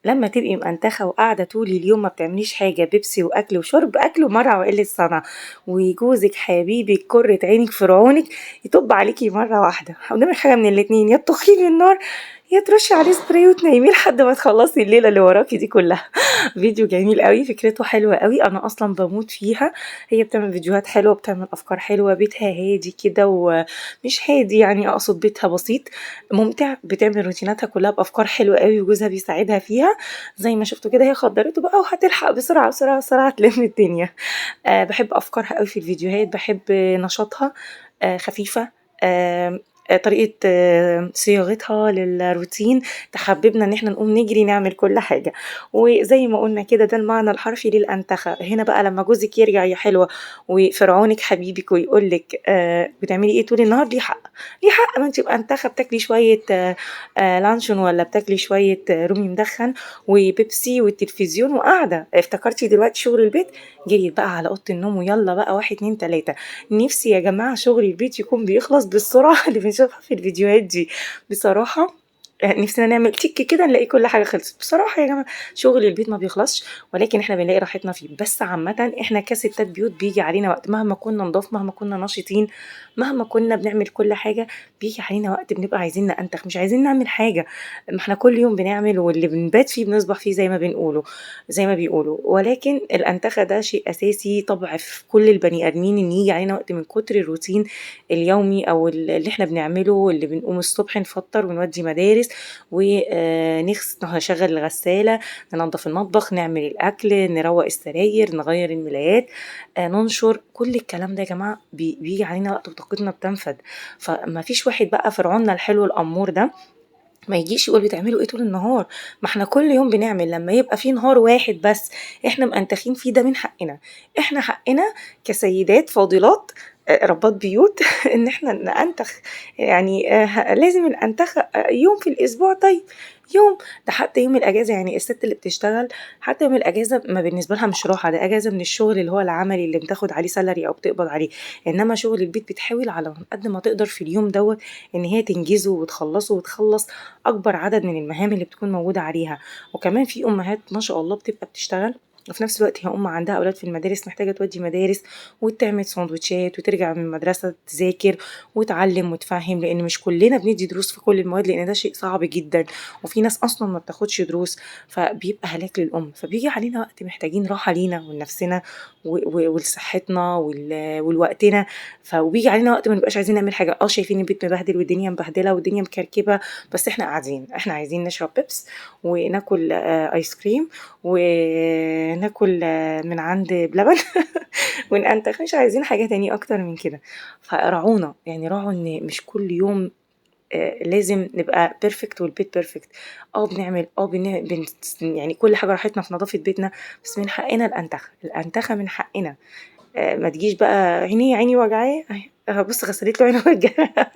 لما تبقي مأنتخة وقاعدة طول اليوم ما بتعمليش حاجة، بيبسي وأكل وشرب، أكل ومرة وقلة صنع، وجوزك حبيبك كرة عينك فرعونك يطب عليكي مرة واحدة، قدامك حاجة من الاتنين: يا تطخيه من النار يا ترشي عليه سبراي وتنيميه لحد ما تخلصي الليلة اللي وراكي دي كلها. فيديو جميل قوي، فكرته حلوة قوي، أنا أصلا بموت فيها. هي بتعمل فيديوهات حلوة، بتعمل أفكار حلوة، بيتها هادي كده ومش هادي يعني، أقصد بيتها بسيط ممتع، بتعمل روتيناتها كلها بأفكار حلوة قوي وجوزها بيساعدها فيها. زي ما شفتوا كده هي خدرته بقى وهتلحق بسرعة بسرعة بسرعة تلم الدنيا. بحب أفكارها قوي في الفيديوهات، بحب نشاطها، خفيفة، طريقة صياغتها للروتين تحببنا ان احنا نقوم نجري نعمل كل حاجة. وزي ما قلنا كده ده المعنى الحرفي للأنتخة. هنا بقى لما جوزك يرجع يا حلوة وفرعونك حبيبك ويقولك بتعملي ايه طول النهار، ليه حق، ليه حق، ما انت بأنتخة بتاكلي شوية لانشون ولا بتاكلي شوية رومي مدخن وبيبسي والتلفزيون وقاعدة، افتكرتي دلوقتي شغل البيت، جريت بقى على اوضه النوم ويلا بقى واحد اتنين تلاته. نفسي يا جماعه شغل البيت يكون بيخلص بالسرعه اللي بنشوفها في الفيديوهات دي بصراحه. نفسنا نعمل تيك كده نلاقي كل حاجه خلصت بصراحه يا جماعه. شغل البيت ما بيخلصش، ولكن احنا بنلاقي راحتنا فيه. بس عامه احنا كستات بيوت بيجي علينا وقت مهما كنا نضاف، مهما كنا نشيطين، مهما كنا بنعمل كل حاجه، بيجي علينا وقت بنبقى عايزين ننتخ، مش عايزين نعمل حاجه. ما احنا كل يوم بنعمل، واللي بنبات فيه بنصبح فيه زي ما بنقوله، زي ما بيقولوا. ولكن الأنتخة ده شيء أساسي طبع في كل البني آدمين، إن يجي علينا وقت من كتر الروتين اليومي أو اللي احنا بنعمله، اللي بنقوم الصبح نفطر ونودي مدارس نشغل الغسالة، ننظف المطبخ، نعمل الأكل، نروق السراير، نغير الملايات، ننشر كل الكلام ده يا جماعة. بيجي علينا وقت وطاقتنا بتنفد. فما فيش واحد بقى فرعوننا الحلو الأمور ده ما يجيش يقول بتعملوا ايه طول النهار. ما احنا كل يوم بنعمل، لما يبقى في نهار واحد بس احنا مأنتخين فيه ده من حقنا. احنا حقنا كسيدات فاضلات ربات بيوت ان احنا نأنتخ. يعني لازم الأنتخ يوم في الاسبوع. طيب يوم، ده حتى يوم الاجازه، يعني الست اللي بتشتغل حتى يوم الاجازه ما بالنسبه لها مش راحه، ده اجازه من الشغل اللي هو العملي اللي بتاخد عليه سالري او بتقبض عليه. انما شغل البيت بتحاول على قد ما تقدر في اليوم دوت ان هي تنجزه وتخلصه وتخلص اكبر عدد من المهام اللي بتكون موجوده عليها. وكمان في امهات ما شاء الله بتبقى بتشتغل وفي نفس الوقت هي عندها اولاد في المدارس محتاجه تودي مدارس وتعمل سندوتشات وترجع من المدرسه تذاكر وتعلم وتفهم، لان مش كلنا بندي دروس في كل المواد، لان ده شيء صعب جدا. وفي ناس اصلا ما بتاخدش دروس، فبيبقى هلاك للام. فبيجي علينا وقت محتاجين راحه لينا ولنفسنا ولصحتنا ولوقتنا. وبيجي علينا وقت ما نبقاش عايزين نعمل حاجه، شايفين البيت مبهدل والدنيا مبهدله والدنيا مكركبه، بس احنا قاعدين، احنا عايزين نشرب بيبس وناكل ايس كريم وناكل من عند بلبن ونأنتخ، مش عايزين حاجه تاني اكتر من كده. فراعونا يعني، راعوا ان مش كل يوم لازم نبقى بيرفكت والبيت بيرفكت. بنعمل يعني كل حاجه راحتنا في نظافه بيتنا، بس من حقنا الانتخه من حقنا. ما تجيش بقى عيني وجعاه بص غسلت له عينه وجعاه